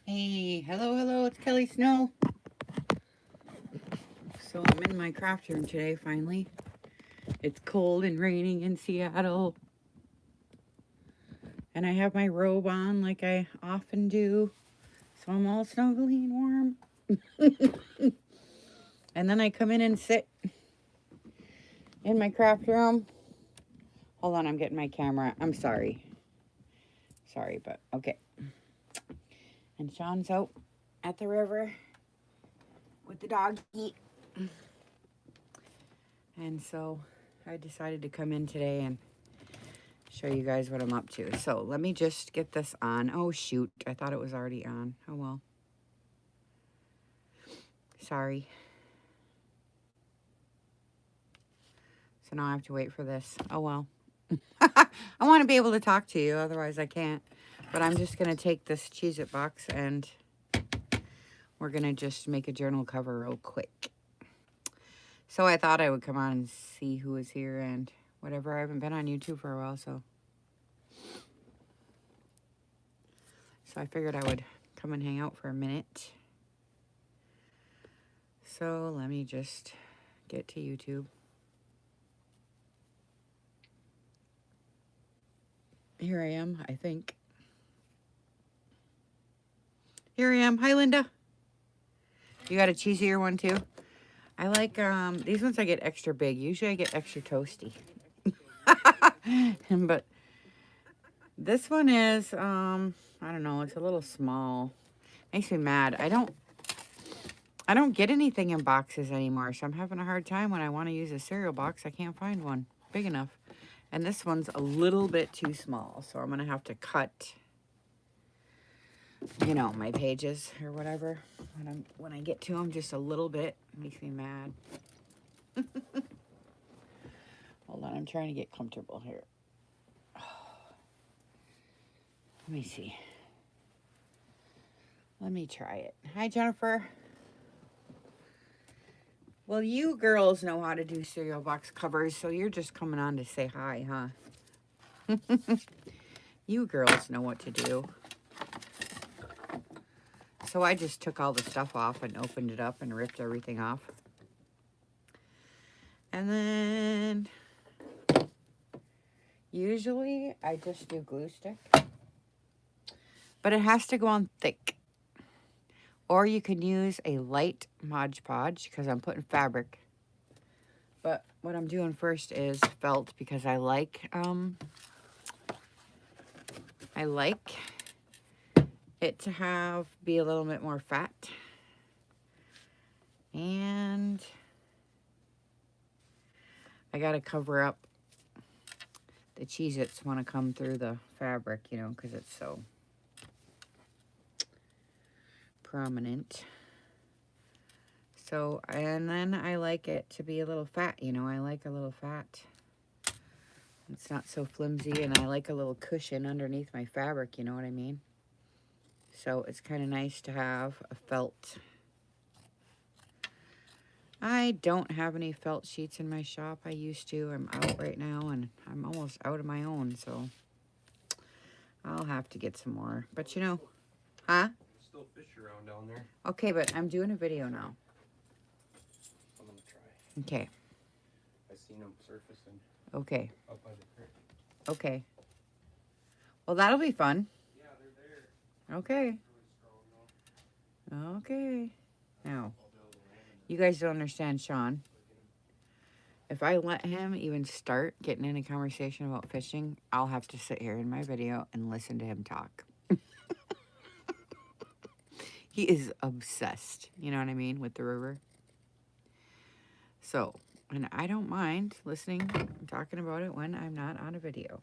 Hey, hello, it's Kelly Snow. So I'm in my craft room today, finally. It's cold and raining in Seattle. And I have my robe on like I often do. So I'm all snuggly and warm. And then I come in and sit in my craft room. Hold on, I'm getting my camera. I'm sorry. Sorry, but okay. And Sean's out at the river with the doggy. And so I decided to come in today and show you guys what I'm up to. So let me just get this on. Oh shoot, I thought it was already on. Oh well. Sorry. So now I have to wait for this. Oh well. I want to be able to talk to you, otherwise I can't. But I'm just going to take this Cheez-It box and we're going to just make a journal cover real quick. So I thought I would come on and see who is here and whatever. I haven't been on YouTube for a while, so I figured I would come and hang out for a minute. So let me just get to YouTube. Here I am, I think. Here I am. Hi, Linda. You got a cheesier one, too? I like, these ones I get extra big. Usually I get extra toasty. But this one is, I don't know, it's a little small. Makes me mad. I don't get anything in boxes anymore, so I'm having a hard time when I want to use a cereal box. I can't find one big enough. And this one's a little bit too small, so I'm going to have to cut, you know, my pages or whatever. When I get to them just a little bit, it makes me mad. Hold on, I'm trying to get comfortable here. Let me see. Let me try it. Hi, Jennifer. Well, you girls know how to do cereal box covers, so you're just coming on to say hi, huh? You girls know what to do. So I just took all the stuff off and opened it up and ripped everything off. And then usually I just do glue stick. But it has to go on thick. Or you can use a light Mod Podge because I'm putting fabric. But what I'm doing first is felt because I like it to be a little bit more fat. And I got to cover up the Cheez-Its want to come through the fabric, you know, because it's so prominent. So, and then I like it to be a little fat, you know, I like a little fat. It's not so flimsy, and I like a little cushion underneath my fabric, you know what I mean? So it's kind of nice to have a felt. I don't have any felt sheets in my shop. I used to. I'm out right now, and I'm almost out of my own, so I'll have to get some more. But you know, huh? There's still fish around down there. Okay, but I'm doing a video now. I'm gonna try. Okay. I seen them surfacing. Okay. Up by the creek. Okay. Well, that'll be fun. Yeah, they're there. Okay. Really strong, though. Okay. Now, you guys don't understand Sean. If I let him even start getting in a conversation about fishing, I'll have to sit here in my video and listen to him talk. He is obsessed, you know what I mean, with the river. So, and I don't mind listening and talking about it when I'm not on a video.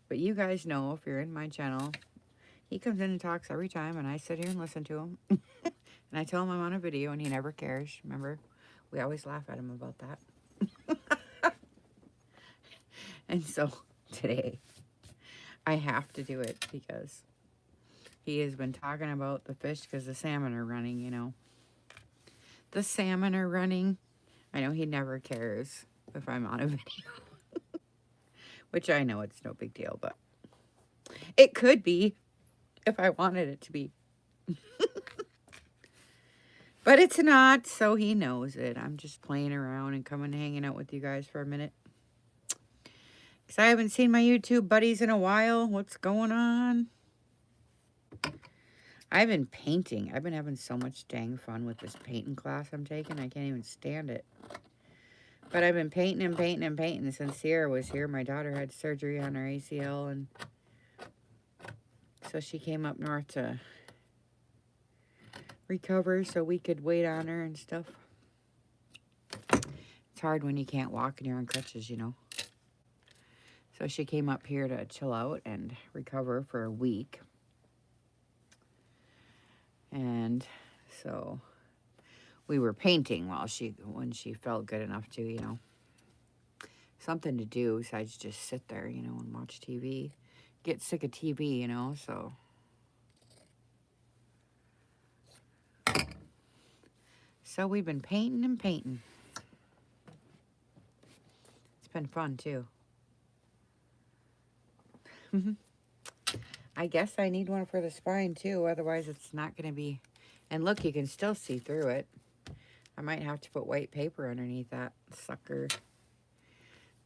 But you guys know, if you're in my channel, he comes in and talks every time, and I sit here and listen to him. And I tell him I'm on a video, and he never cares. Remember? We always laugh at him about that. And so, today, I have to do it because he has been talking about the fish because the salmon are running, you know. The salmon are running. I know he never cares if I'm on a video. Which I know it's no big deal, but it could be if I wanted it to be. But it's not, so he knows it. I'm just playing around and coming hanging out with you guys for a minute. Because I haven't seen my YouTube buddies in a while. What's going on? I've been painting. I've been having so much dang fun with this painting class I'm taking. I can't even stand it. But I've been painting and painting and painting since Sierra was here. My daughter had surgery on her ACL, and so she came up north to recover so we could wait on her and stuff. It's hard when you can't walk and you're on crutches, you know. So she came up here to chill out and recover for a week. And so we were painting when she felt good enough to, you know. Something to do besides just sit there, you know, and watch TV. Get sick of TV, you know, so. So we've been painting and painting. It's been fun, too. I guess I need one for the spine, too. Otherwise, it's not going to be... And look, you can still see through it. I might have to put white paper underneath that sucker.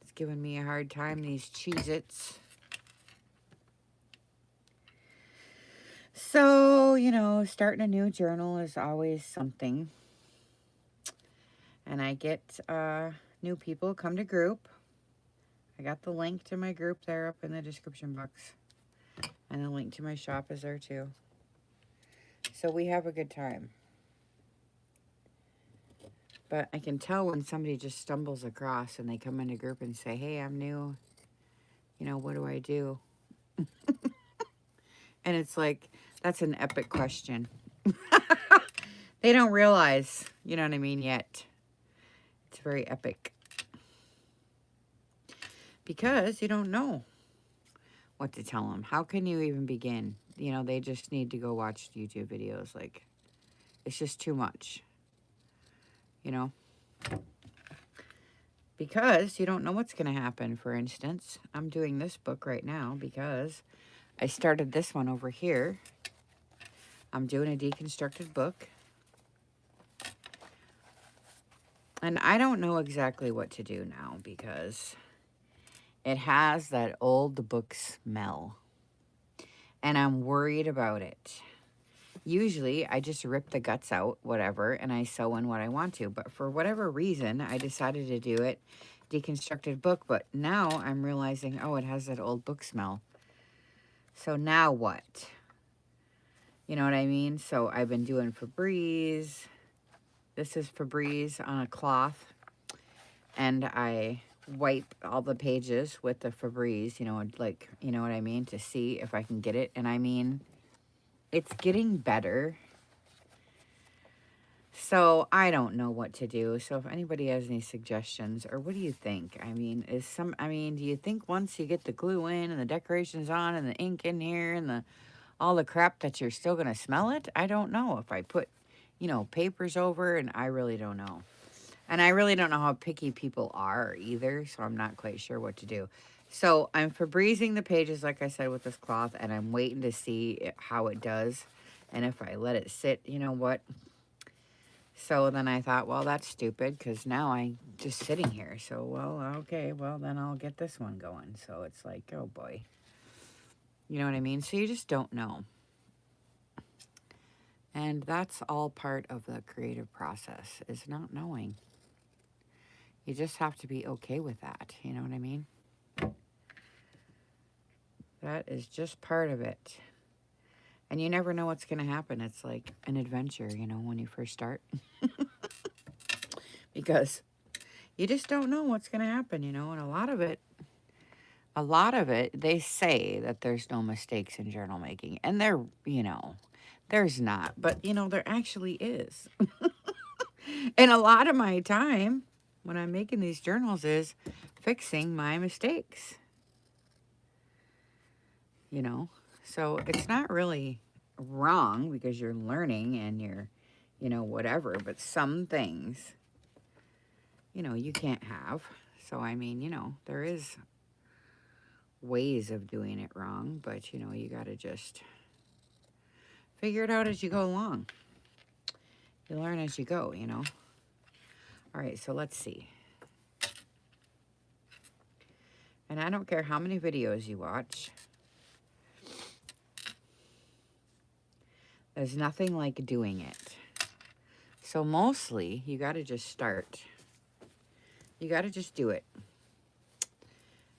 It's giving me a hard time, these Cheez-Its. So, you know, starting a new journal is always something. And I get new people come to group. I got the link to my group there up in the description box. And the link to my shop is there too. So we have a good time. But I can tell when somebody just stumbles across and they come in a group and say, hey, I'm new. You know, what do I do? And it's like, that's an epic question. They don't realize, you know what I mean, yet. It's very epic. Because you don't know what to tell them. How can you even begin? You know, they just need to go watch YouTube videos. Like, it's just too much. You know? Because you don't know what's going to happen. For instance, I'm doing this book right now because I started this one over here. I'm doing a deconstructed book. And I don't know exactly what to do now because it has that old book smell. And I'm worried about it. Usually, I just rip the guts out, whatever, and I sew in what I want to. But for whatever reason, I decided to do it, deconstructed book. But now I'm realizing, oh, it has that old book smell. So now what? You know what I mean? So I've been doing Febreze. This is Febreze on a cloth. And I wipe all the pages with the Febreze, you know, like, you know what I mean? To see if I can get it. And I mean, it's getting better. So I don't know what to do. So if anybody has any suggestions, or what do you think? I mean, do you think once you get the glue in and the decorations on and the ink in here and all the crap that you're still going to smell it? I don't know. If I put, you know, papers over, and I really don't know. And I really don't know how picky people are either, so I'm not quite sure what to do. So I'm Febrezing the pages, like I said, with this cloth, and I'm waiting to see how it does. And if I let it sit, you know what? So then I thought, well, that's stupid, because now I'm just sitting here. So, well, okay, well, then I'll get this one going. So it's like, oh, boy. You know what I mean? So you just don't know. And that's all part of the creative process, is not knowing. You just have to be okay with that. You know what I mean? That is just part of it. And you never know what's going to happen. It's like an adventure, you know, when you first start. Because you just don't know what's going to happen, you know. And a lot of it, they say that there's no mistakes in journal making. And there, you know, there's not. But, you know, there actually is. And a lot of my time when I'm making these journals is fixing my mistakes. You know, so it's not really wrong because you're learning and you're, you know, whatever. But some things, you know, you can't have. So, I mean, you know, there is ways of doing it wrong. But, you know, you got to just Figure it out as you go along. You learn as you go, you know. All right, so let's see. And I don't care how many videos you watch. There's nothing like doing it. So mostly, you got to just start. You got to just do it.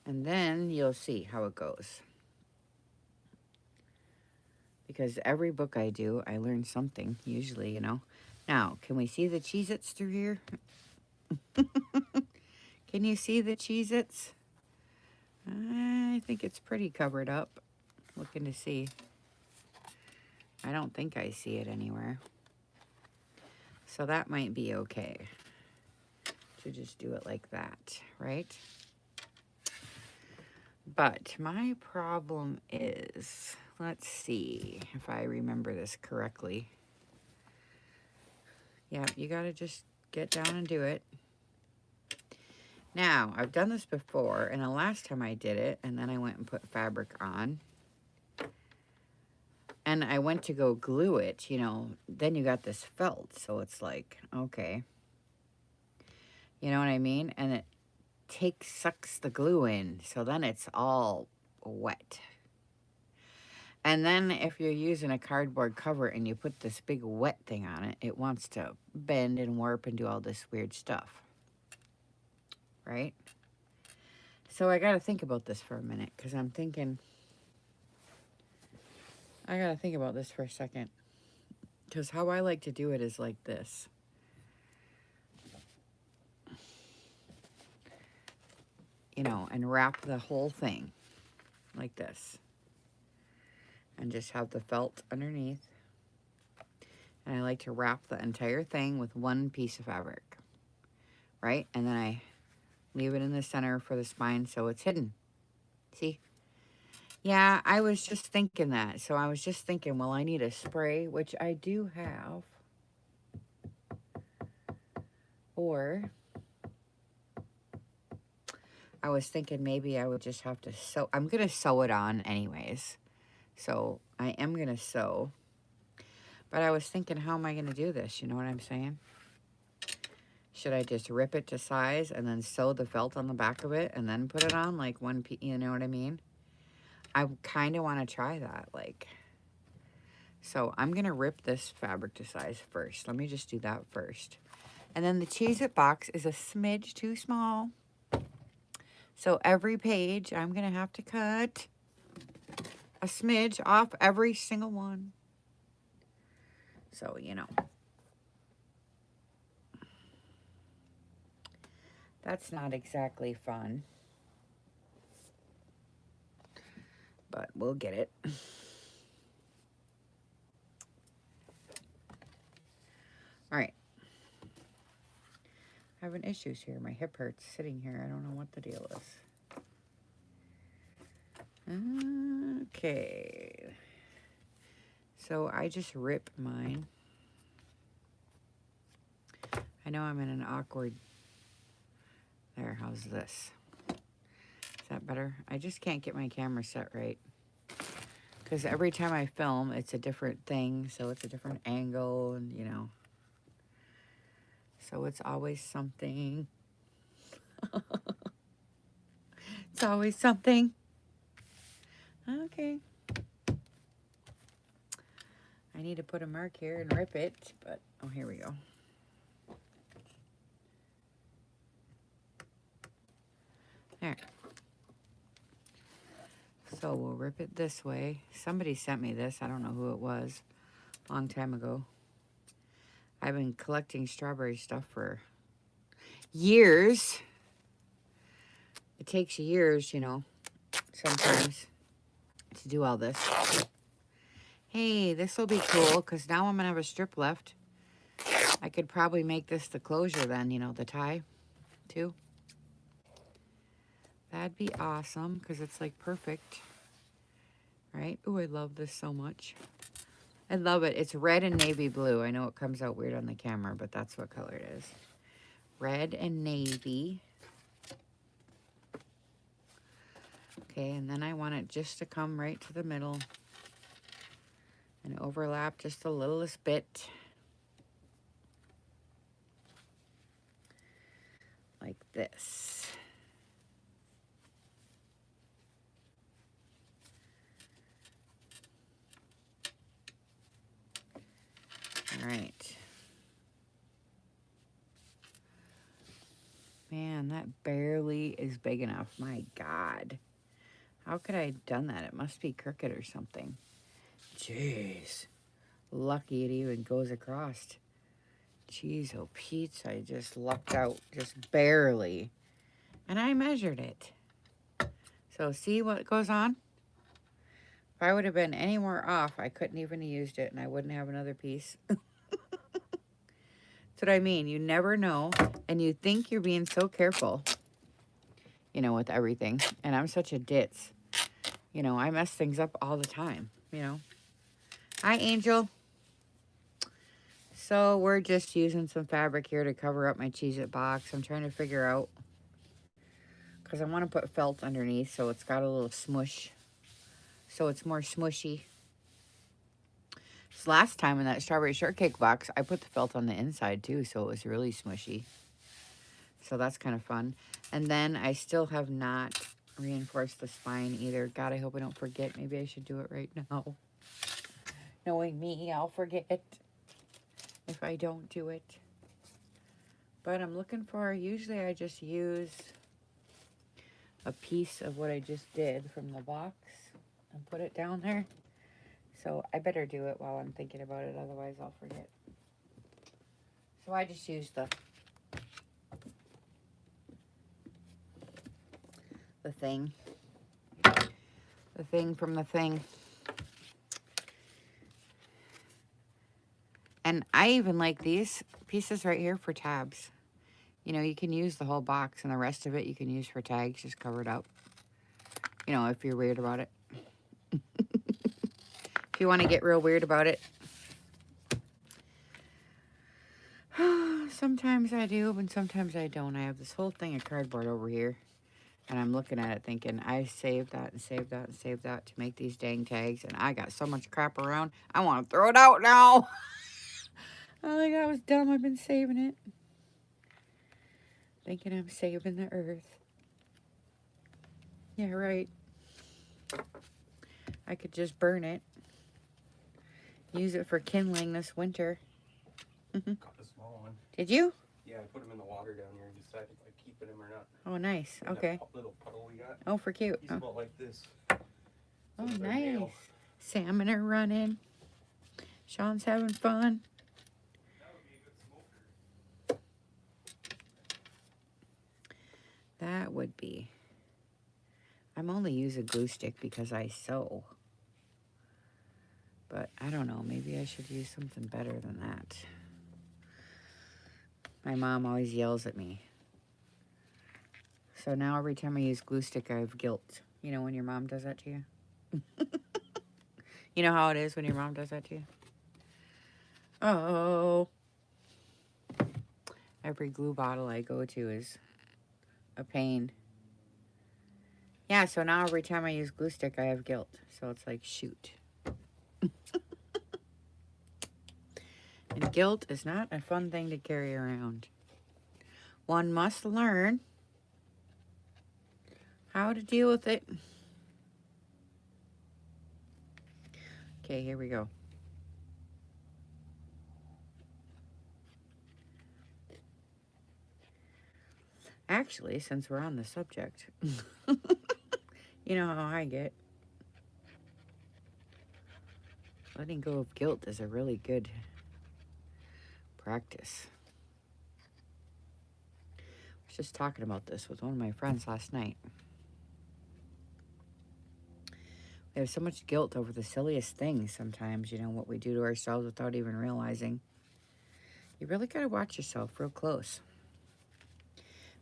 And then you'll see how it goes. Because every book I do, I learn something, usually, you know. Now, can we see the Cheez-Its through here? Can you see the Cheez-Its? I think it's pretty covered up. Looking to see. I don't think I see it anywhere. So that might be okay. To just do it like that, right? But my problem is, let's see if I remember this correctly. Yeah, you got to just get down and do it. Now, I've done this before, and the last time I did it, and then I went and put fabric on, and I went to go glue it, you know, then you got this felt, so it's like, okay. You know what I mean? And it sucks the glue in, so then it's all wet. And then if you're using a cardboard cover and you put this big wet thing on it, it wants to bend and warp and do all this weird stuff. Right? So I got to think about this for a minute, because I'm thinking, I got to think about this for a second. Because how I like to do it is like this. You know, and wrap the whole thing like this. And just have the felt underneath. And I like to wrap the entire thing with one piece of fabric. Right? And then I leave it in the center for the spine so it's hidden. See? Yeah, I was just thinking that. So I was just thinking, well, I need a spray, which I do have. Or I was thinking maybe I would just have to sew. I'm going to sew it on anyways. So I am going to sew. But I was thinking, how am I going to do this? You know what I'm saying? Should I just rip it to size and then sew the felt on the back of it and then put it on like one piece? You know what I mean? I kind of want to try that. Like, so I'm going to rip this fabric to size first. Let me just do that first. And then the Cheez-It box is a smidge too small. So every page I'm going to have to cut a smidge off every single one. So, you know. That's not exactly fun. But we'll get it. All right. Having issues here. My hip hurts sitting here. I don't know what the deal is. Okay. So I just rip mine. I know I'm in an awkward... There, how's this? Is that better? I just can't get my camera set right. Because every time I film, it's a different thing. So it's a different angle and, you know. So it's always something. It's always something. Okay. I need to put a mark here and rip it, but, oh, here we go. There. So we'll rip it this way. Somebody sent me this. I don't know who it was. A long time ago. I've been collecting strawberry stuff for years. It takes years, you know, sometimes to do all this. Hey, this will be cool because now I'm going to have a strip left. I could probably make this the closure then, you know, the tie too. That'd be awesome because it's like perfect. Right? Oh, I love this so much. I love it. It's red and navy blue. I know it comes out weird on the camera, but that's what color it is. Red and navy. Okay, and then I want it just to come right to the middle. and overlap just the littlest bit. Like this. All right. Man, that barely is big enough. My God. How could I have done that? It must be crooked or something. Jeez. Lucky it even goes across. Jeez, oh Pete's, I just lucked out. Just barely. And I measured it. So see what goes on? If I would have been any more off, I couldn't even have used it and I wouldn't have another piece. That's what I mean. You never know. And you think you're being so careful, you know, with everything. And I'm such a ditz. You know, I mess things up all the time, you know. Hi, Angel. So we're just using some fabric here to cover up my Cheez-It box. I'm trying to figure out, because I want to put felt underneath so it's got a little smush. So it's more smushy. So last time in that strawberry shortcake box, I put the felt on the inside too, so it was really smushy. So that's kind of fun. And then I still have not reinforced the spine either. God, I hope I don't forget. Maybe I should do it right now. Knowing me, I'll forget if I don't do it. But I'm looking for, usually I just use a piece of what I just did from the box and put it down there. So I better do it while I'm thinking about it, otherwise I'll forget. So I just use the thing. The thing from the thing. And I even like these pieces right here for tabs. You know, you can use the whole box and the rest of it you can use for tags, just cover it up. You know, if you're weird about it. If you want to get real weird about it. Sometimes I do, but sometimes I don't. I have this whole thing of cardboard over here. And I'm looking at it thinking, I saved that and saved that and saved that to make these dang tags. And I got so much crap around, I want to throw it out now. Oh, like I was dumb. I've been saving it. Thinking I'm saving the earth. Yeah, right. I could just burn it. Use it for kindling this winter. Caught the small one. Did you? Yeah, I put him in the water down here and decided if I keeping him or not. Oh, nice. In Okay. that little puddle we got. Oh, for cute. He's Oh, about like this. oh With our nice. nail. Salmon are running. Sean's having fun. That would be a good smoker. That would be. I'm only using glue stick because I sew. But I don't know. Maybe I should use something better than that. My mom always yells at me. So now every time I use glue stick, I have guilt. You know when your mom does that to you? You know how it is when your mom does that to you? Oh. Every glue bottle I go to is a pain. Yeah, so now every time I use glue stick, I have guilt. So it's like, shoot. And guilt is not a fun thing to carry around. One must learn how to deal with it. Okay, here we go. Actually, since we're on the subject, you know how I get. Letting go of guilt is a really good practice. I was just talking about this with one of my friends last night. We have so much guilt over the silliest things sometimes, you know, what we do to ourselves without even realizing. You really got to watch yourself real close.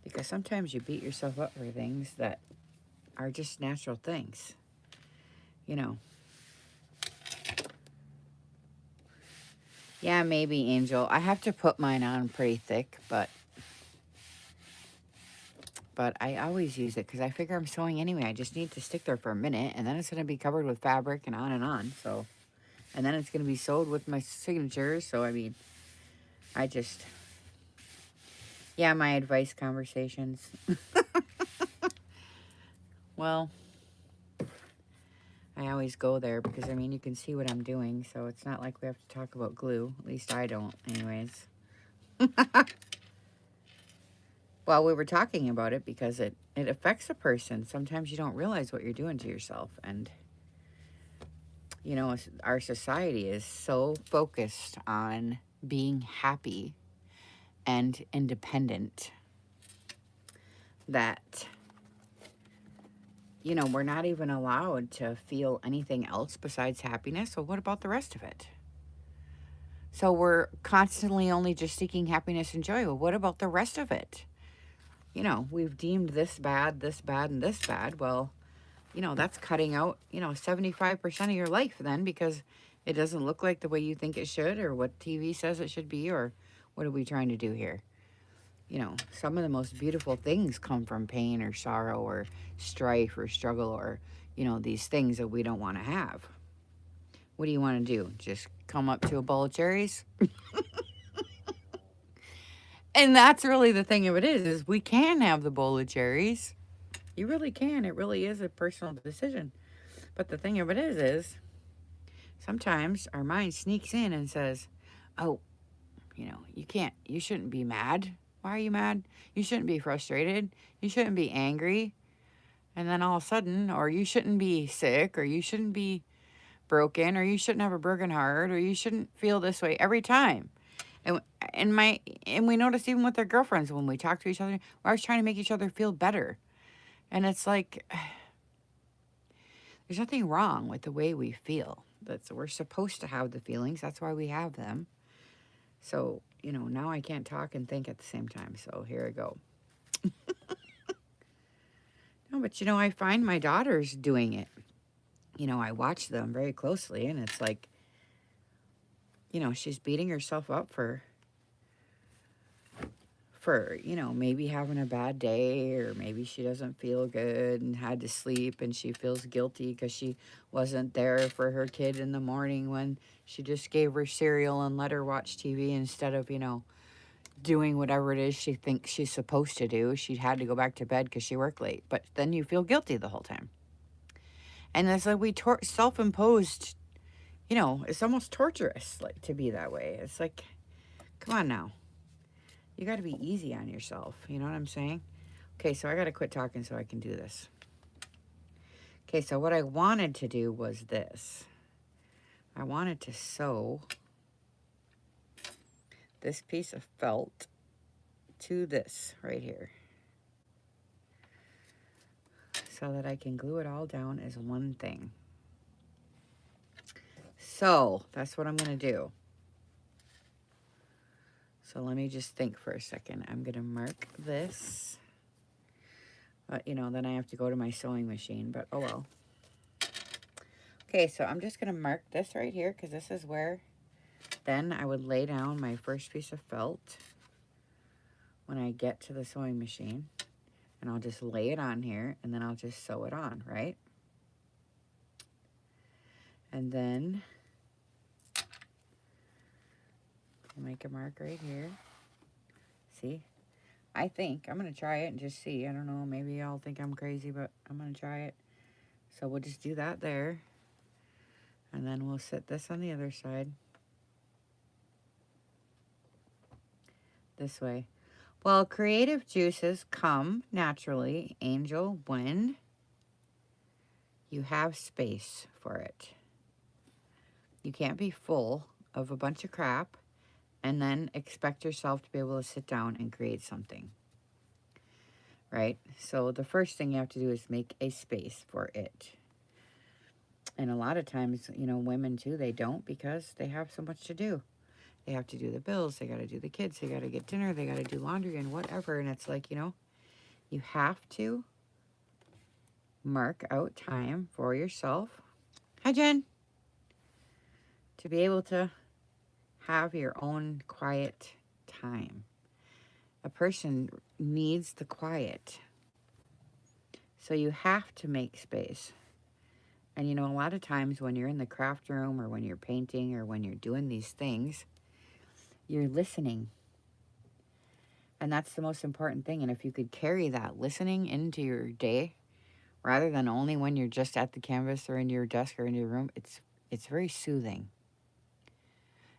Because sometimes you beat yourself up for things that are just natural things. You know. Yeah, maybe, Angel. I have to put mine on pretty thick, but I always use it because I figure I'm sewing anyway. I just need to stick there for a minute, and then it's going to be covered with fabric and on, so And then it's going to be sold with my signature. So, I mean, I just, yeah, my advice conversations. Well, I always go there because, I mean, you can see what I'm doing. So it's not like we have to talk about glue. At least I don't, anyways. Well, we were talking about it because it affects a person. Sometimes you don't realize what you're doing to yourself. And, you know, our society is so focused on being happy and independent that, you know, we're not even allowed to feel anything else besides happiness. So what about the rest of it? So we're constantly only just seeking happiness and joy. Well, what about the rest of it? You know, we've deemed this bad, and this bad. Well, you know, that's cutting out, you know, 75% of your life then, because it doesn't look like the way you think it should, or what TV says it should be, or what are we trying to do here? You know, some of the most beautiful things come from pain or sorrow or strife or struggle, or, you know, these things that we don't want to have. What do you want to do? Just come up to a bowl of cherries? And that's really the thing of it is we can have the bowl of cherries. You really can. It really is a personal decision. But the thing of it is sometimes our mind sneaks in and says, oh, you know, you shouldn't be mad. Why are you mad? You shouldn't be frustrated. You shouldn't be angry. And then all of a sudden, or you shouldn't be sick, or you shouldn't be broken, or you shouldn't have a broken heart, or you shouldn't feel this way every time. And we notice even with our girlfriends when we talk to each other, we're always trying to make each other feel better. And it's like, there's nothing wrong with the way we feel. We're supposed to have the feelings. That's why we have them. So, you know, now I can't talk and think at the same time. So here I go. No, but you know, I find my daughters doing it. You know, I watch them very closely, and it's like, you know, she's beating herself up for, you know, maybe having a bad day, or maybe she doesn't feel good and had to sleep, and she feels guilty because she wasn't there for her kid in the morning when she just gave her cereal and let her watch TV instead of, you know, doing whatever it is she thinks she's supposed to do. She had to go back to bed because she worked late. But then you feel guilty the whole time. And it's like we self-imposed, you know, it's almost torturous, like, to be that way. It's like, come on now. You got to be easy on yourself. You know what I'm saying? Okay, so I got to quit talking so I can do this. Okay, so what I wanted to do was this. I wanted to sew this piece of felt to this right here, so that I can glue it all down as one thing. So that's what I'm going to do. So let me just think for a second. I'm going to mark this. You know, then I have to go to my sewing machine, but oh well. Okay, so I'm just going to mark this right here because this is where then I would lay down my first piece of felt when I get to the sewing machine. And I'll just lay it on here, and then I'll just sew it on, right? And then I'll make a mark right here. See? I think I'm going to try it and just see. I don't know. Maybe y'all think I'm crazy, but I'm going to try it. So we'll just do that there. And then we'll set this on the other side. This way. Well, creative juices come naturally, Angel, when you have space for it. You can't be full of a bunch of crap and then expect yourself to be able to sit down and create something. Right? So the first thing you have to do is make a space for it. And a lot of times, you know, women too, they don't because they have so much to do. They have to do the bills, they got to do the kids, they got to get dinner, they got to do laundry and whatever. And it's like, you know, you have to mark out time for yourself. Hi, Jen. To be able to have your own quiet time. A person needs the quiet. So you have to make space. And you know, a lot of times when you're in the craft room or when you're painting or when you're doing these things, you're listening. And that's the most important thing. And if you could carry that listening into your day, rather than only when you're just at the canvas or in your desk or in your room, it's very soothing.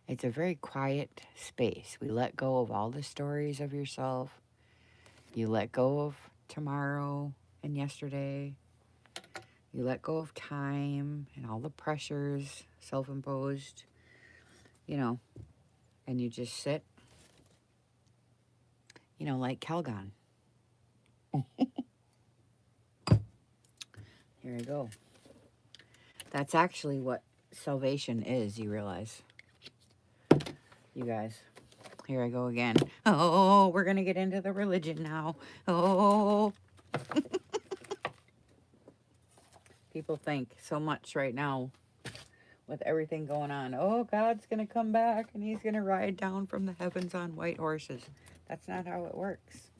It's a very quiet space. We let go of all the stories of yourself. You let go of tomorrow and yesterday. You let go of time and all the pressures, self-imposed, you know, and you just sit, you know, like Calgon. Here I go. That's actually what salvation is, you realize. You guys. Here I go again. Oh, we're going to get into the religion now. Oh. People think so much right now with everything going on. Oh, God's going to come back and he's going to ride down from the heavens on white horses. That's not how it works.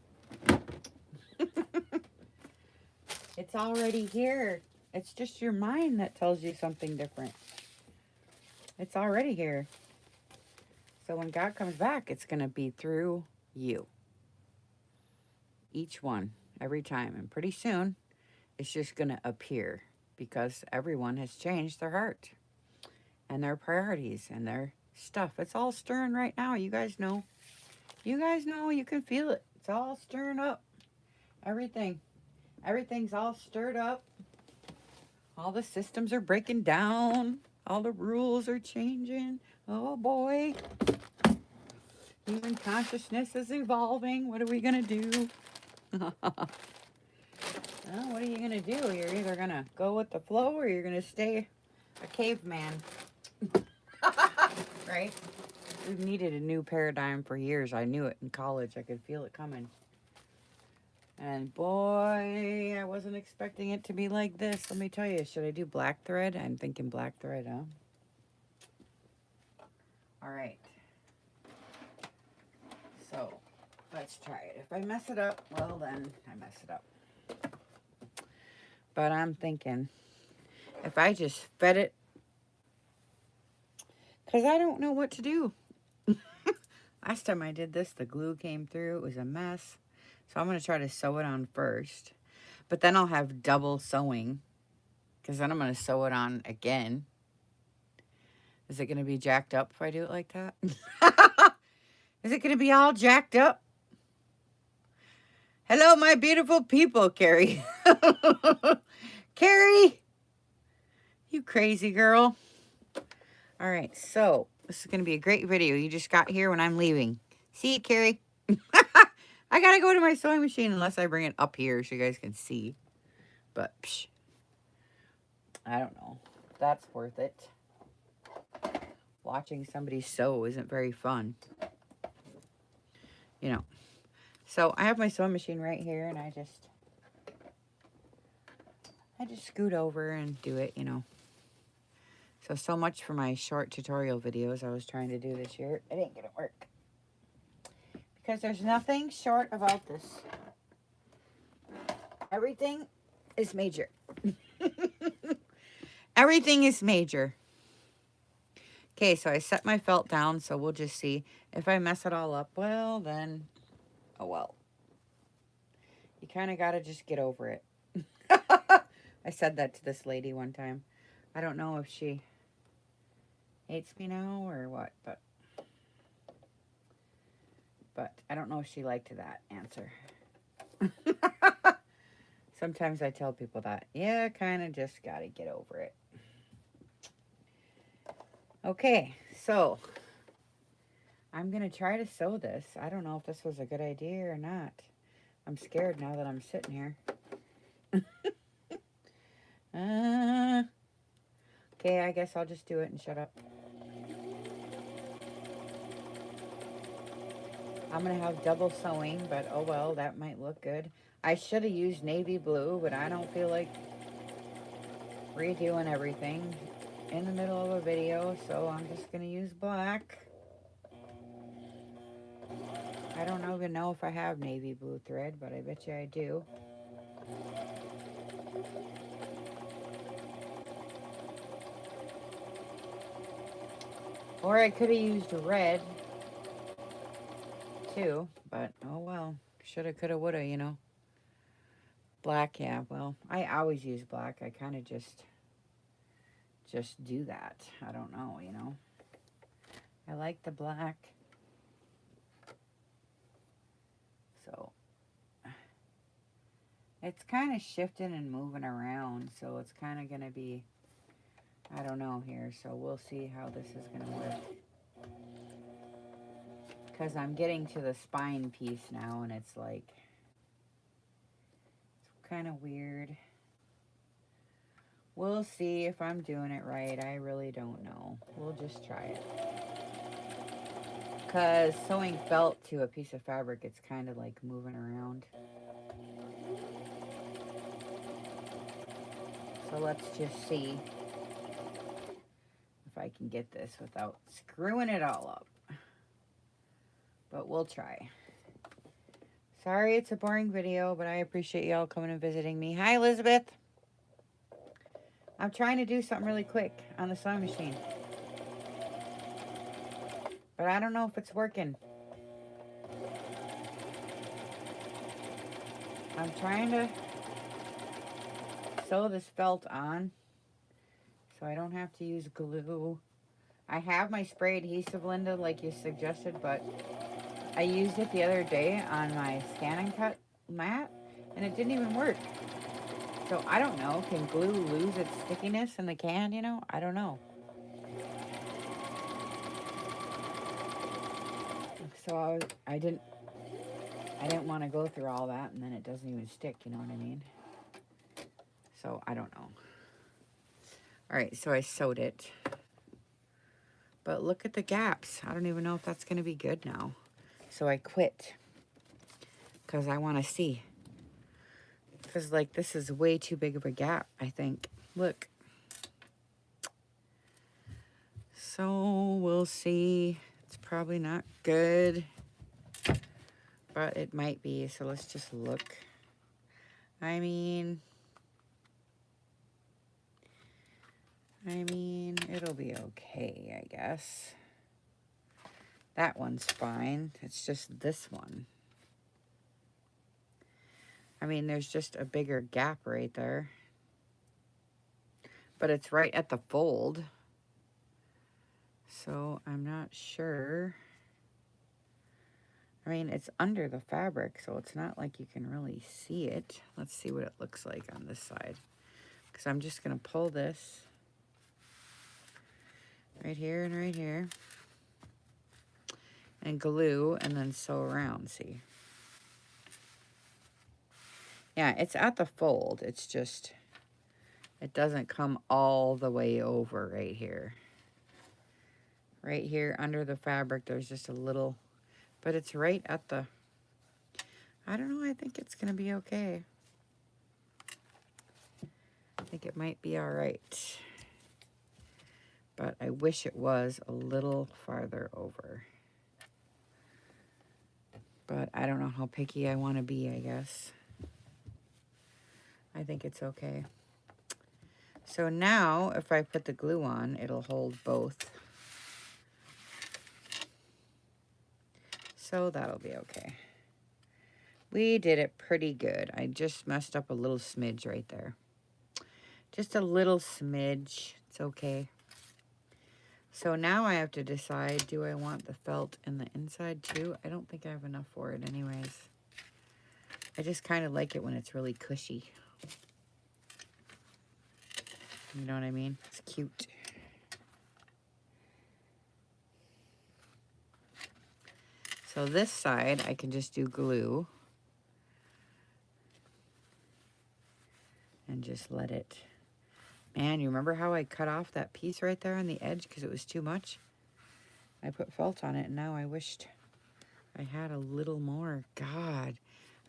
It's already here. It's just your mind that tells you something different. It's already here. So when God comes back, it's going to be through you. Each one, every time. And pretty soon, it's just going to appear because everyone has changed their heart and their priorities and their stuff. It's all stirring right now. You guys know. You guys know. You can feel it. It's all stirring up. Everything. Everything's all stirred up. All the systems are breaking down. All the rules are changing. Oh boy. Human consciousness is evolving. What are we going to do? Well, what are you going to do? You're either going to go with the flow or you're going to stay a caveman. Right? We've needed a new paradigm for years. I knew it in college. I could feel it coming. And boy, I wasn't expecting it to be like this. Let me tell you, should I do black thread? I'm thinking black thread, huh? All right. So, let's try it. If I mess it up, well then, I mess it up. But I'm thinking, if I just fed it, because I don't know what to do. Last time I did this, the glue came through. It was a mess. So I'm going to try to sew it on first. But then I'll have double sewing, because then I'm going to sew it on again. Is it going to be jacked up if I do it like that? Is it going to be all jacked up? Hello, my beautiful people, Carrie. Carrie, you crazy girl. All right, so this is going to be a great video. You just got here when I'm leaving. See you, Carrie. I got to go to my sewing machine unless I bring it up here so you guys can see. But, psh, I don't know. That's worth it. Watching somebody sew isn't very fun. You know. So, I have my sewing machine right here, and I just scoot over and do it, you know. So much for my short tutorial videos I was trying to do this year. It ain't gonna work. Because there's nothing short about this. Everything is major. Everything is major. Okay, so I set my felt down, so we'll just see. If I mess it all up, well, then, oh well. You kind of got to just get over it. I said that to this lady one time. I don't know if she hates me now or what, but I don't know if she liked that answer. Sometimes I tell people that. Yeah, kind of just got to get over it. Okay, so I'm going to try to sew this. I don't know if this was a good idea or not. I'm scared now that I'm sitting here. Okay, I guess I'll just do it and shut up. I'm going to have double sewing, but oh well, that might look good. I should have used navy blue, but I don't feel like redoing everything in the middle of a video, so I'm just going to use black. I don't even know if I have navy blue thread, but I bet you I do. Or I could have used red too, but oh well. Shoulda, coulda, woulda, you know. Black, yeah, well, I always use black. I kind of just do that. I don't know, you know. I like the black. So it's kind of shifting and moving around, so it's kind of going to be, I don't know here, so we'll see how this is going to work. Because I'm getting to the spine piece now, and it's like, it's kind of weird. We'll see if I'm doing it right. I really don't know. We'll just try it. Because sewing felt to a piece of fabric, it's kind of like moving around. So let's just see if I can get this without screwing it all up. But we'll try. Sorry it's a boring video, but I appreciate y'all coming and visiting me. Hi, Elizabeth. I'm trying to do something really quick on the sewing machine. But I don't know if it's working. I'm trying to sew this felt on so I don't have to use glue. I have my spray adhesive, Linda, like you suggested, but I used it the other day on my Scan and Cut mat, and it didn't even work. So I don't know. Can glue lose its stickiness in the can, you know? I don't know. So I didn't want to go through all that, and then it doesn't even stick, you know what I mean? So I don't know. All right, so I sewed it. But look at the gaps. I don't even know if that's going to be good now. So I quit because I want to see. Because, like, this is way too big of a gap, I think. Look. So we'll see. It's probably not good, but it might be. So let's just look. I mean, it'll be okay, I guess. That one's fine. It's just this one. I mean, there's just a bigger gap right there. But it's right at the fold. So I'm not sure. I mean, it's under the fabric, so it's not like you can really see it. Let's see what it looks like on this side. Because I'm just going to pull this right here and right here. And glue, and then sew around, see? Yeah, it's at the fold. It's just, it doesn't come all the way over right here. Right here under the fabric, there's just a little, but it's right at the, I don't know, I think it's going to be okay. I think it might be all right. But I wish it was a little farther over. But I don't know how picky I want to be, I guess. I think it's okay. So now, if I put the glue on, it'll hold both. So that'll be okay. We did it pretty good. I just messed up a little smidge right there. Just a little smidge. It's okay. So now I have to decide, do I want the felt in the inside too? I don't think I have enough for it anyways. I just kind of like it when it's really cushy. You know what I mean? It's cute. So this side, I can just do glue. And just let it. Man, you remember how I cut off that piece right there on the edge because it was too much? I put felt on it, and now I wished I had a little more. God,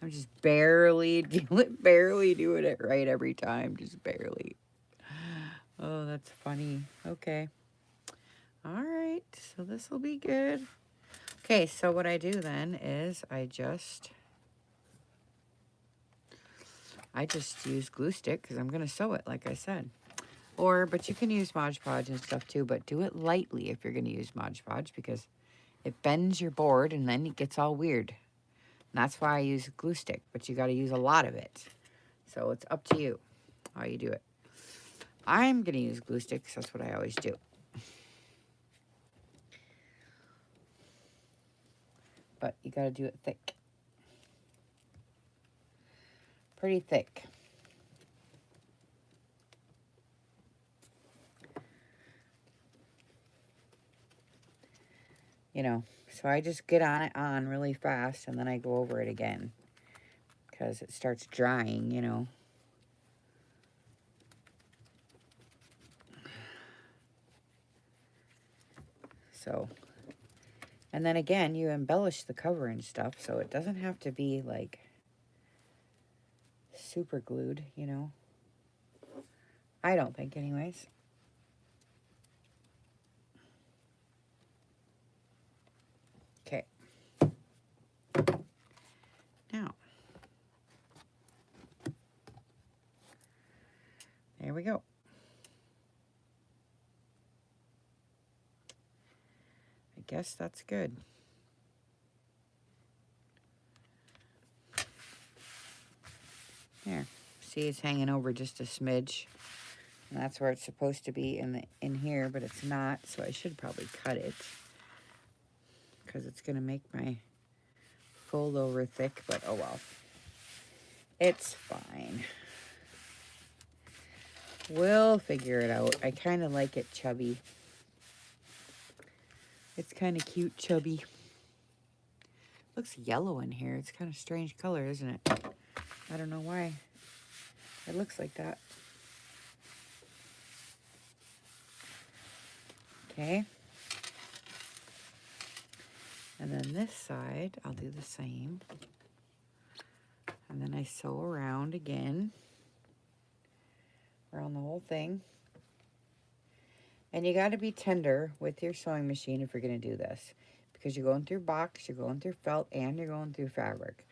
I'm just barely doing it right every time. Just barely. Oh, that's funny. Okay. All right, so this will be good. Okay, so what I do then is I just use glue stick because I'm going to sew it, like I said. But you can use Mod Podge and stuff too, but do it lightly if you're going to use Mod Podge, because it bends your board and then it gets all weird. And that's why I use glue stick, but you got to use a lot of it. So it's up to you how you do it. I'm going to use glue stick because that's what I always do. But you got to do it thick. Pretty thick. You know, so I just get on really fast and then I go over it again because it starts drying, you know. So, and then again, you embellish the cover and stuff, so it doesn't have to be like super glued, you know. I don't think, anyways. Okay. Now, there we go. I guess that's good. There. See, it's hanging over just a smidge. And that's where it's supposed to be in here, but it's not, so I should probably cut it because it's going to make my fold over thick, but oh well. It's fine. We'll figure it out. I kind of like it chubby. It's kind of cute chubby. Looks yellow in here. It's kind of strange color, isn't it? I don't know why it looks like that. Okay. And then this side, I'll do the same. And then I sew around again. Around the whole thing. And you got to be tender with your sewing machine if you're going to do this. Because you're going through box, you're going through felt, and you're going through fabric.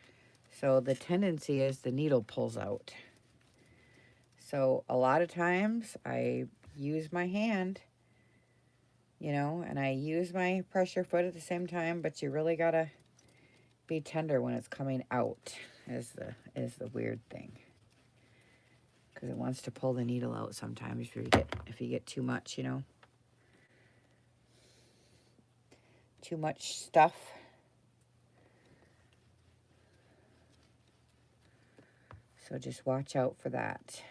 So the tendency is the needle pulls out. So a lot of times I use my hand, you know, and I use my pressure foot at the same time, but you really got to be tender when it's coming out is the weird thing. Because it wants to pull the needle out sometimes if you get too much, you know. Too much stuff. So just watch out for that.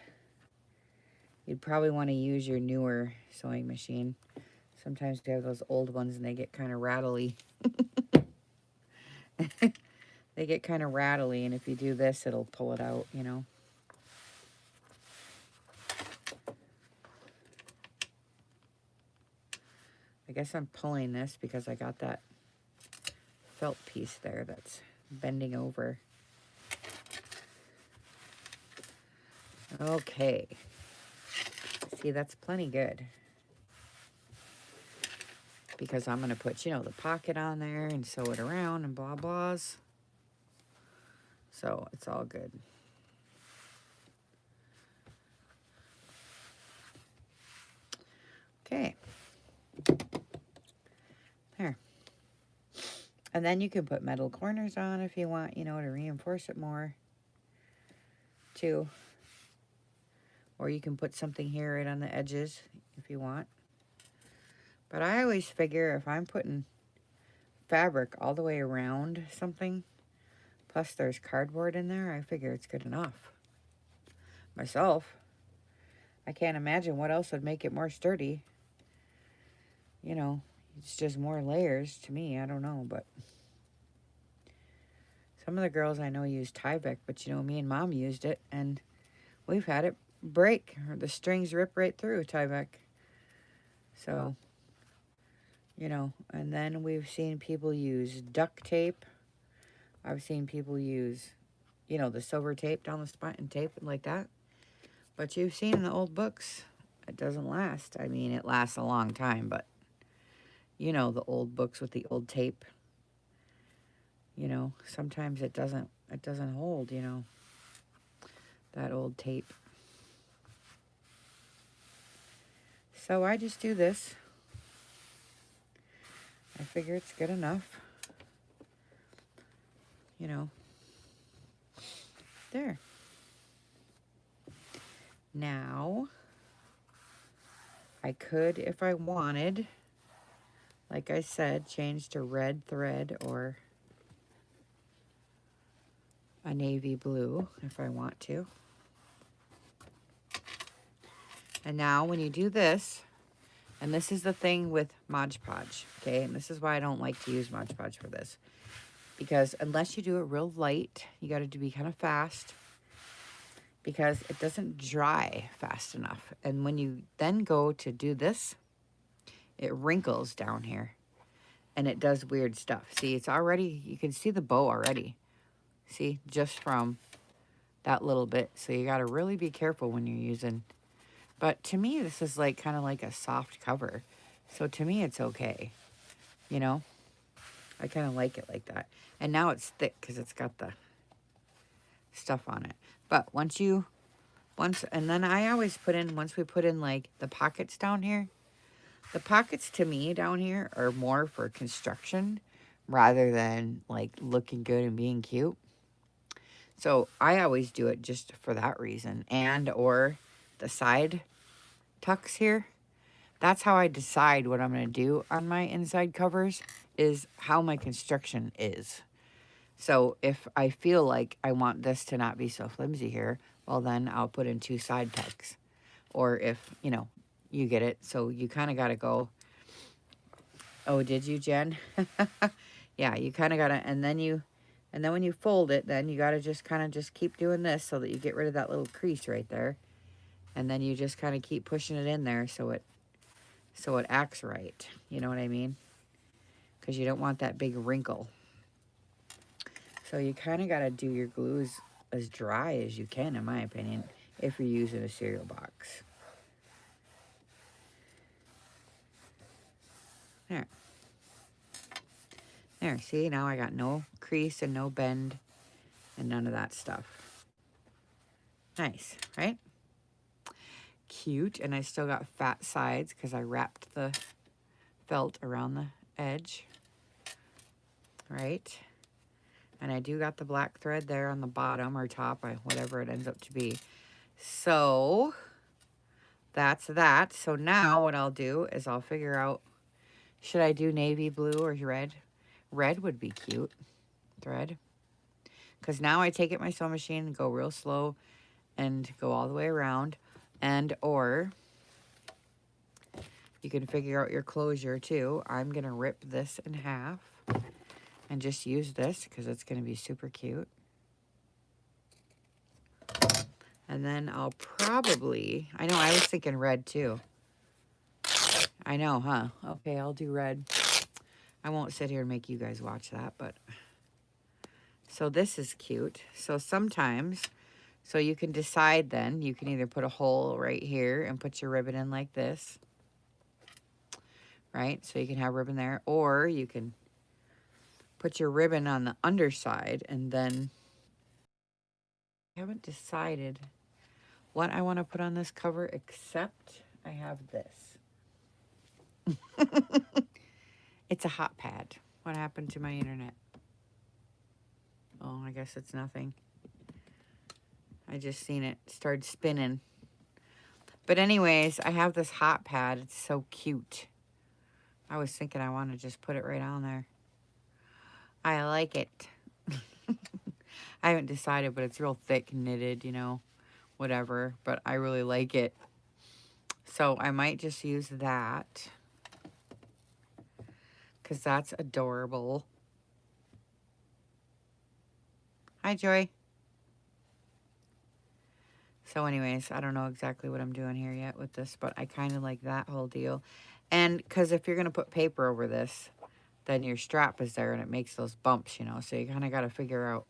You'd probably want to use your newer sewing machine. Sometimes we have those old ones and they get kind of rattly. They get kind of rattly, and if you do this, it'll pull it out, you know. I guess I'm pulling this because I got that felt piece there that's bending over. Okay. See, that's plenty good. Because I'm going to put, you know, the pocket on there and sew it around and blah, blahs. So it's all good. Okay. There. And then you can put metal corners on if you want, you know, to reinforce it more, too. Or you can put something here right on the edges if you want. But I always figure if I'm putting fabric all the way around something, plus there's cardboard in there, I figure it's good enough. Myself, I can't imagine what else would make it more sturdy. You know, it's just more layers to me. I don't know, but some of the girls I know use Tyvek, but you know, me and Mom used it, and we've had it break, or the strings rip right through Tyvek. So, you know, and then we've seen people use duct tape. I've seen people use, you know, the silver tape down the spine and tape and like that. But you've seen in the old books, it doesn't last. I mean, it lasts a long time, but you know, the old books with the old tape, you know, sometimes it doesn't hold, you know, that old tape. So I just do this. I figure it's good enough. You know, there. Now, I could, if I wanted, like I said, change to red thread or a navy blue if I want to. And now when you do this, and this is the thing with Mod Podge, okay? And this is why I don't like to use Mod Podge for this. Because unless you do it real light, you got to be kind of fast because it doesn't dry fast enough. And when you then go to do this, it wrinkles down here and it does weird stuff. See, it's already, you can see the bow already. See, just from that little bit. So you got to really be careful when you're using. But to me, this is like kind of like a soft cover. So to me, it's okay. You know, I kind of like it like that. And now it's thick because it's got the stuff on it. But and then I always put in, once we put in like the pockets down here, the pockets to me down here are more for construction rather than like looking good and being cute. So I always do it just for that reason. And or the side tucks here. That's how I decide what I'm going to do on my inside covers, is how my construction is. So if I feel like I want this to not be so flimsy here, well then I'll put in 2 side tucks. Or if, you know, you get it. So you kind of got to go, oh, did you, Jen? Yeah, you kind of got to, and then when you fold it, then you got to just kind of just keep doing this so that you get rid of that little crease right there. And then you just kind of keep pushing it in there so it acts right. You know what I mean? Because you don't want that big wrinkle. So you kind of got to do your glue as dry as you can, in my opinion, if you're using a cereal box. There. There, see? Now I got no crease and no bend and none of that stuff. Nice, right? Cute. And I still got fat sides because I wrapped the felt around the edge. Right? And I do got the black thread there on the bottom or top, whatever it ends up to be. So that's that. So now what I'll do is I'll figure out, should I do navy blue or red? Red would be cute. Thread. Because now I take it my sewing machine and go real slow and go all the way around. And or you can figure out your closure too. I'm going to rip this in half and just use this because it's going to be super cute. And then I'll probably, I know I was thinking red too. I know, huh? Okay, I'll do red. I won't sit here and make you guys watch that, but. So this is cute. So sometimes, so you can decide then, you can either put a hole right here and put your ribbon in like this. Right? So you can have ribbon there. Or you can put your ribbon on the underside and then, I haven't decided what I want to put on this cover except I have this. It's a hot pad. What happened to my internet? Oh, I guess it's nothing. I just seen it start spinning. But anyways, I have this hot pad. It's so cute. I was thinking I want to just put it right on there. I like it. I haven't decided, but it's real thick knitted, you know, whatever. But I really like it. So I might just use that. Because that's adorable. Hi, Joy. So anyways, I don't know exactly what I'm doing here yet with this, but I kind of like that whole deal. And because if you're going to put paper over this, then your strap is there and it makes those bumps, you know. So you kind of got to figure out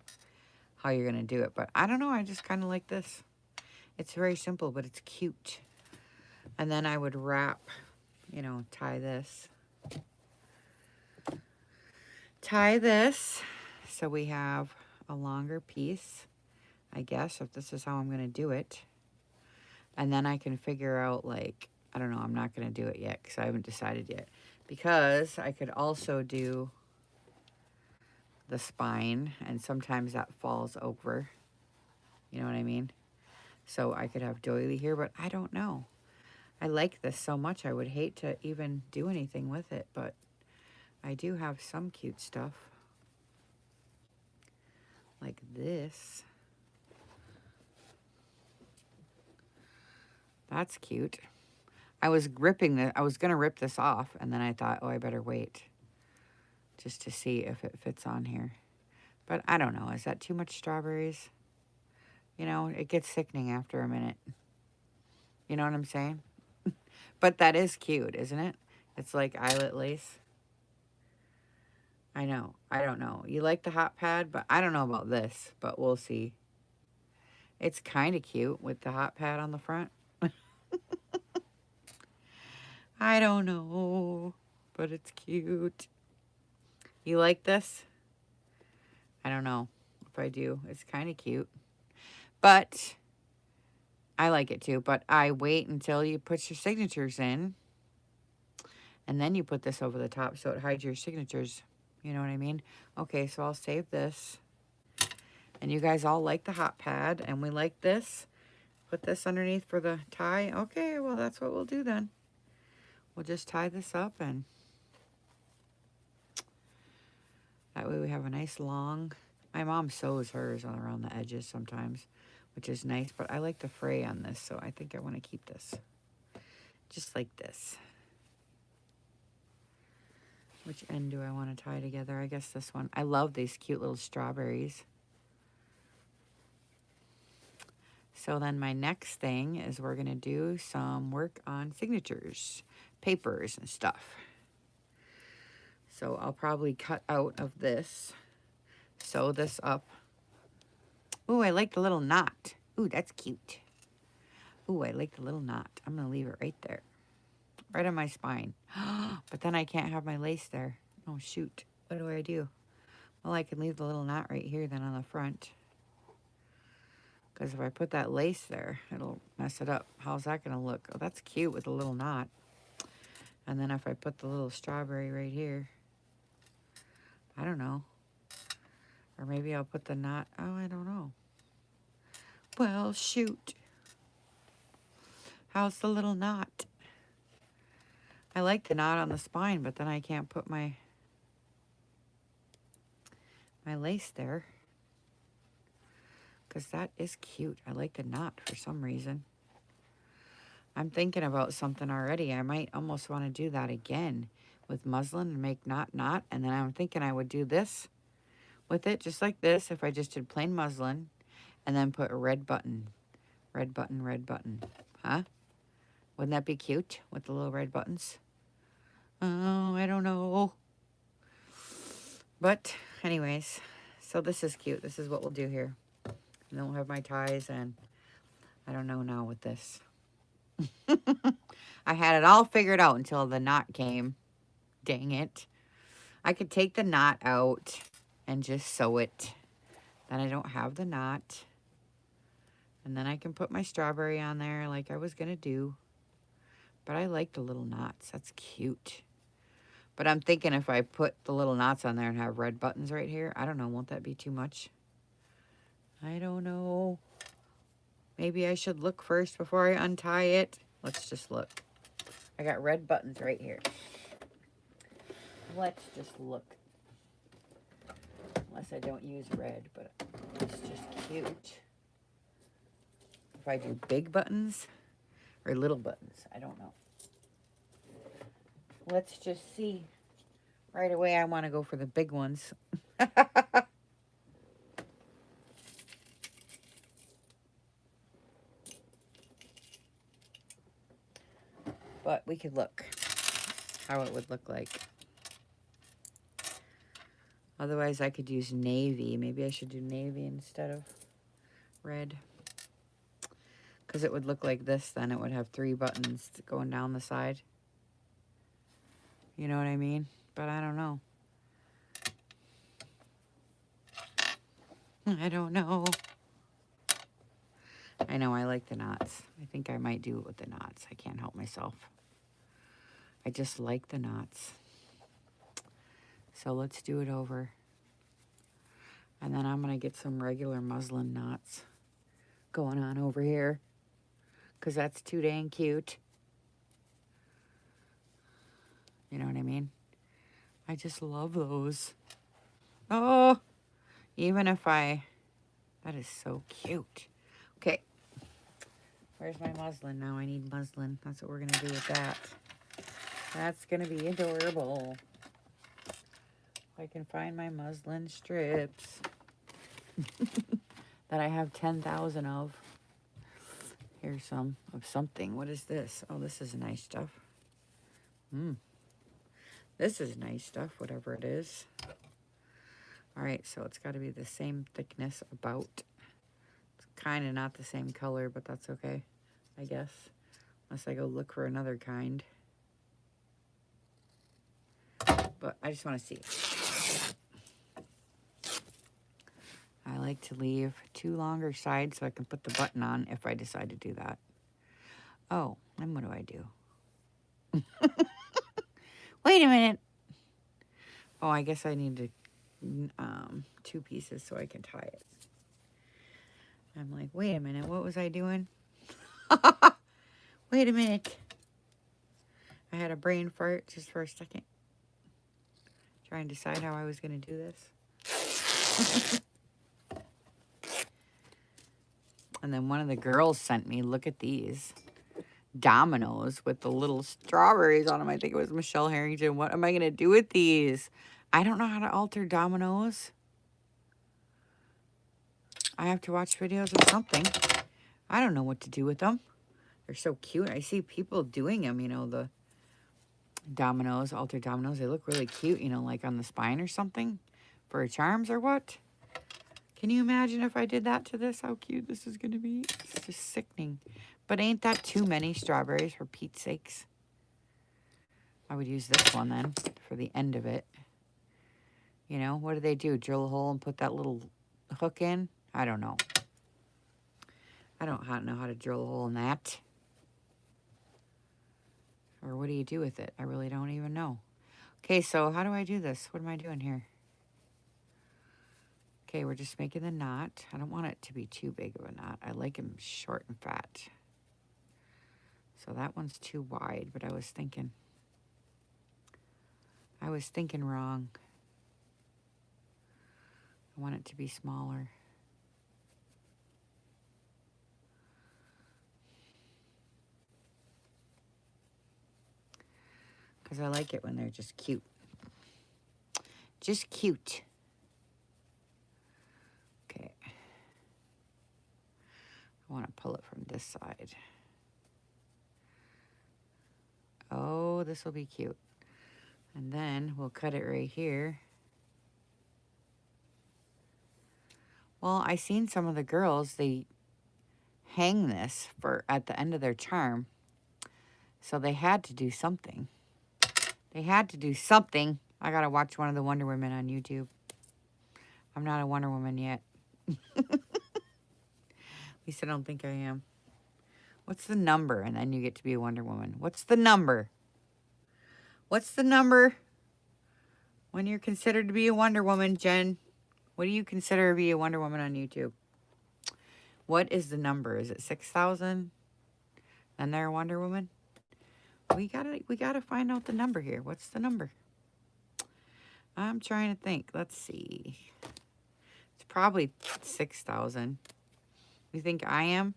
how you're going to do it. But I don't know. I just kind of like this. It's very simple, but it's cute. And then I would wrap, you know, tie this. Tie this so we have a longer piece, I guess, if this is how I'm going to do it. And then I can figure out, like, I don't know. I'm not going to do it yet because I haven't decided yet. Because I could also do the spine, and sometimes that falls over. You know what I mean? So I could have doily here, but I don't know. I like this so much, I would hate to even do anything with it, but I do have some cute stuff. Like this. That's cute. I was ripping I was going to rip this off, and then I thought, oh, I better wait just to see if it fits on here. But I don't know. Is that too much strawberries? You know, it gets sickening after a minute. You know what I'm saying? But that is cute, isn't it? It's like eyelet lace. I know. I don't know. You like the hot pad, but I don't know about this, but we'll see. It's kind of cute with the hot pad on the front. I don't know, but it's cute. You like this? I don't know if I do. It's kind of cute. But I like it too. But I wait until you put your signatures in. And then you put this over the top so it hides your signatures. You know what I mean? Okay, so I'll save this. And you guys all like the hot pad. And we like this. Put this underneath for the tie. Okay, well, that's what we'll do then. We'll just tie this up, and that way we have a nice long... My mom sews hers around the edges sometimes, which is nice. But I like the fray on this, so I think I want to keep this. Just like this. Which end do I want to tie together? I guess this one. I love these cute little strawberries. So then my next thing is we're going to do some work on signatures, papers and stuff. So I'll probably cut out of this, sew this up. Ooh, I like the little knot. Ooh, that's cute. Ooh, I like the little knot. I'm going to leave it right there. Right on my spine. But then I can't have my lace there. Oh, shoot. What do I do? Well, I can leave the little knot right here then on the front. Because if I put that lace there, it'll mess it up. How's that going to look? Oh, that's cute with a little knot. And then if I put the little strawberry right here, I don't know. Or maybe I'll put the knot. Oh, I don't know. Well, shoot. How's the little knot? I like the knot on the spine, but then I can't put my lace there. Because that is cute. I like the knot for some reason. I'm thinking about something already. I might almost want to do that again with muslin and make knot. And then I'm thinking I would do this with it just like this if I just did plain muslin and then put a red button. Red button, red button. Huh? Wouldn't that be cute with the little red buttons? Oh, I don't know. But anyways, so this is cute. This is what we'll do here. And then we'll have my ties, and I don't know now with this. I had it all figured out until the knot came. Dang it. I could take the knot out and just sew it. Then I don't have the knot. And then I can put my strawberry on there like I was going to do. But I like the little knots. That's cute. But I'm thinking if I put the little knots on there and have red buttons right here, I don't know, won't that be too much? I don't know. Maybe I should look first before I untie it. Let's just look. I got red buttons right here. Let's just look. Unless I don't use red, but it's just cute. If I do big buttons or little buttons, I don't know. Let's just see. Right away, I want to go for the big ones. But we could look how it would look like. Otherwise, I could use navy. Maybe I should do navy instead of red. Because it would look like this then. It would have 3 buttons going down the side. You know what I mean? But I don't know. I don't know. I know I like the knots. I think I might do it with the knots. I can't help myself. I just like the knots. So let's do it over. And then I'm going to get some regular muslin knots going on over here, because that's too dang cute. You know what I mean? I just love those. Oh, even if that is so cute. Okay. Where's my muslin now? I need muslin. That's what we're going to do with that. That's going to be adorable. If I can find my muslin strips that I have 10,000 of. Here's some of something. What is this? Oh, this is nice stuff. This is nice stuff, whatever it is. All right, so it's got to be the same thickness about. It's kind of not the same color, but that's okay, I guess. Unless I go look for another kind. But I just want to see. I like to leave 2 longer sides so I can put the button on if I decide to do that. Oh, then what do I do? Wait a minute. Oh, I guess I need to 2 pieces so I can tie it. I'm like, wait a minute, what was I doing? Wait a minute. I had a brain fart just for a second. Trying to decide how I was going to do this. And then one of the girls sent me, look at these dominoes with the little strawberries on them. I think it was Michelle Harrington. What am I going to do with these? I don't know how to alter dominoes. I have to watch videos or something. I don't know what to do with them. They're so cute. I see people doing them, you know, the dominoes, altered dominoes. They look really cute, you know, like on the spine or something for charms or what. Can you imagine if I did that to this? How cute this is going to be. It's just sickening. But ain't that too many strawberries, for Pete's sakes? I would use this one then for the end of it. You know, what do they do? Drill a hole and put that little hook in? I don't know. I don't know how to drill a hole in that. Or what do you do with it? I really don't even know. Okay, so how do I do this? What am I doing here? Okay, we're just making the knot. I don't want it to be too big of a knot. I like them short and fat. So that one's too wide, but I was thinking wrong. I want it to be smaller. Because I like it when they're just cute. Just cute. Okay. I want to pull it from this side. Oh, this will be cute. And then we'll cut it right here. Well, I seen some of the girls, they hang this at the end of their charm. So they had to do something. They had to do something. I gotta watch one of the Wonder Women on YouTube. I'm not a Wonder Woman yet. At least I don't think I am. What's the number? And then you get to be a Wonder Woman. What's the number? What's the number when you're considered to be a Wonder Woman, Jen? What do you consider to be a Wonder Woman on YouTube? What is the number? Is it 6,000? And they're a Wonder Woman? We gotta find out the number here. What's the number? I'm trying to think. Let's see. It's probably 6,000. You think I am?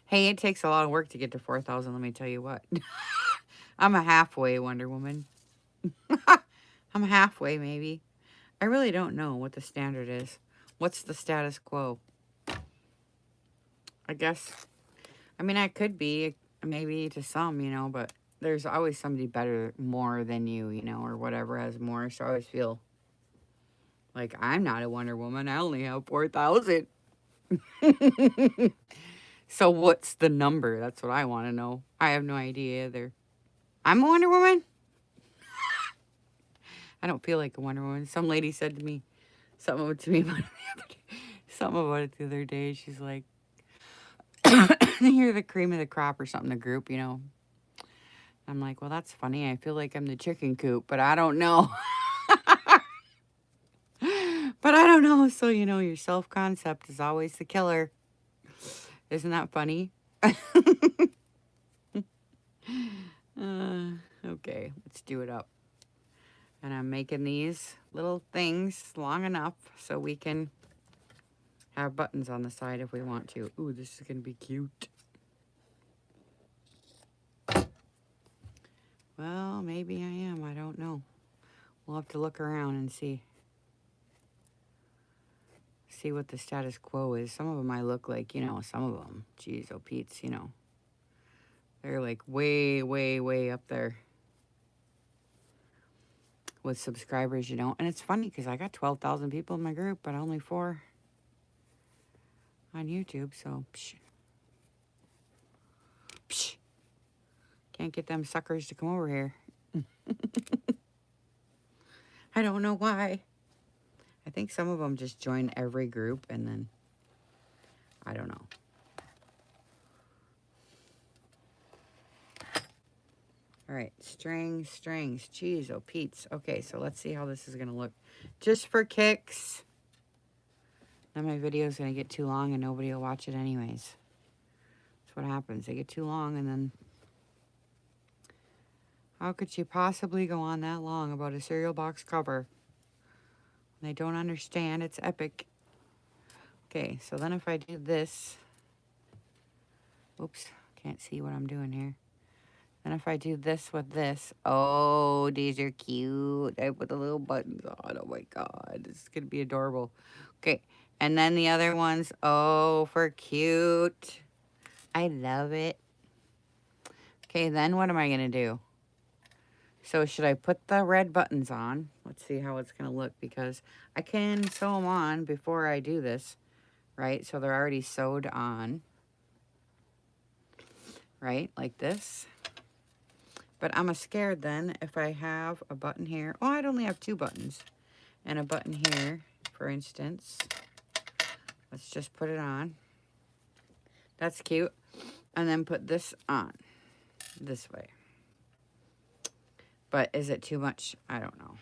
Hey, it takes a lot of work to get to 4,000. Let me tell you what. I'm a halfway Wonder Woman. I'm halfway, maybe. I really don't know what the standard is. What's the status quo? I guess, I mean, I could be, maybe to some, you know, but there's always somebody better, more than you, you know, or whatever has more. So I always feel like I'm not a Wonder Woman. I only have 4,000. So what's the number? That's what I want to know. I have no idea either. I'm a Wonder Woman? I don't feel like a Wonder Woman. Some lady said to me, something about it the other day. She's like, You're the cream of the crop or something, the group, you know. I'm like, well, that's funny. I feel like I'm the chicken coop, but I don't know. But I don't know. So, you know, your self-concept is always the killer. Isn't that funny? Okay, let's do it up. And I'm making these little things long enough so we can have buttons on the side if we want to. Ooh, this is going to be cute. Well, maybe I am. I don't know. We'll have to look around and see. See what the status quo is. Some of them I look like, you know, some of them. Geez, oh Pete's, you know. They're like way, way, way up there with subscribers, you know. And it's funny because I got 12,000 people in my group, but only 4 on YouTube. So, psh. Psh. Can't get them suckers to come over here. I don't know why. I think some of them just join every group and then, I don't know. All right, strings. Jeez, oh Pete's. Okay, so let's see how this is going to look. Just for kicks. Then my video is going to get too long and nobody will watch it anyways. That's what happens. They get too long and then... How could she possibly go on that long about a cereal box cover? They don't understand. It's epic. Okay, so then if I do this... Oops, can't see what I'm doing here. And if I do this with this, oh, these are cute. I put the little buttons on. Oh my God, this is gonna be adorable. Okay, and then the other ones, oh, for cute. I love it. Okay, then what am I gonna do? So should I put the red buttons on? Let's see how it's gonna look because I can sew them on before I do this, right? So they're already sewed on, right? Like this. But I'm scared then if I have a button here. Oh, I'd only have 2 buttons. And a button here, for instance. Let's just put it on. That's cute. And then put this on. This way. But is it too much? I don't know.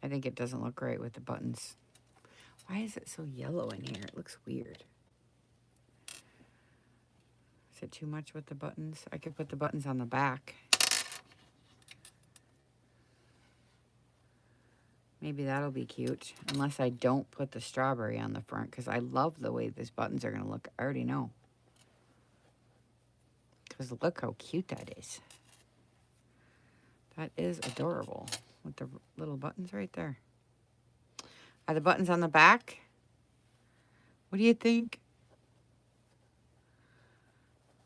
I think it doesn't look right with the buttons. Why is it so yellow in here? It looks weird. Is it too much with the buttons? I could put the buttons on the back. Maybe that'll be cute. Unless I don't put the strawberry on the front. Because I love the way these buttons are going to look. I already know. Because look how cute that is. That is adorable. With the little buttons right there. Are the buttons on the back? What do you think?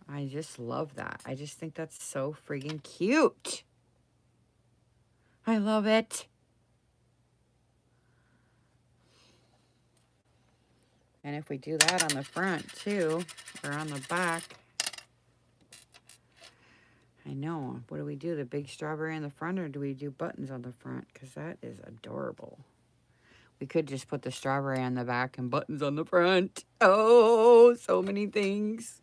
I just love that. I just think that's so friggin' cute. I love it. And if we do that on the front too, or on the back, I know. What do we do? The big strawberry in the front, or do we do buttons on the front? Because that is adorable. We could just put the strawberry on the back and buttons on the front. Oh, so many things.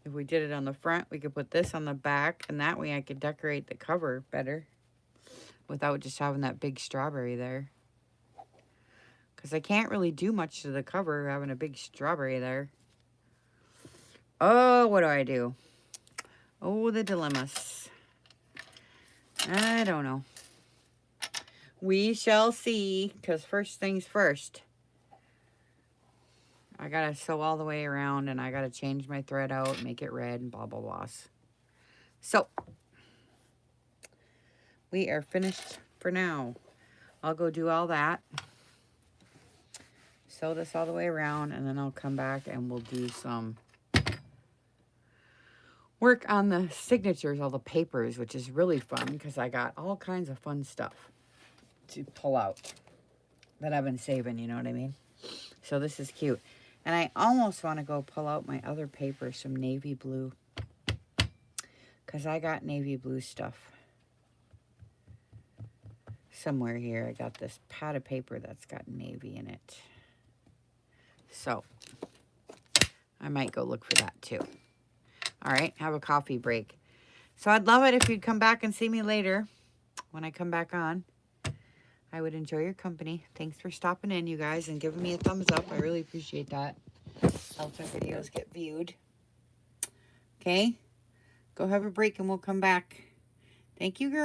If we did it on the front, we could put this on the back, and that way I could decorate the cover better without just having that big strawberry there. Because I can't really do much to the cover having a big strawberry there. Oh, what do I do? Oh, the dilemmas. I don't know. We shall see, because first things first. I gotta sew all the way around, and I gotta change my thread out, make it red, and blah, blah, blah. So, we are finished for now. I'll go do all that. Sew this all the way around, and then I'll come back and we'll do some work on the signatures, all the papers, which is really fun because I got all kinds of fun stuff to pull out that I've been saving, you know what I mean? So this is cute. And I almost want to go pull out my other paper, some navy blue, because I got navy blue stuff somewhere here. I got this pad of paper that's got navy in it. So I might go look for that too. All right, have a coffee break. So I'd love it if you'd come back and see me later when I come back on. I would enjoy your company. Thanks for stopping in, you guys, and giving me a thumbs up. I really appreciate that. Helps my videos get viewed. Okay, go have a break and we'll come back. Thank you, girl.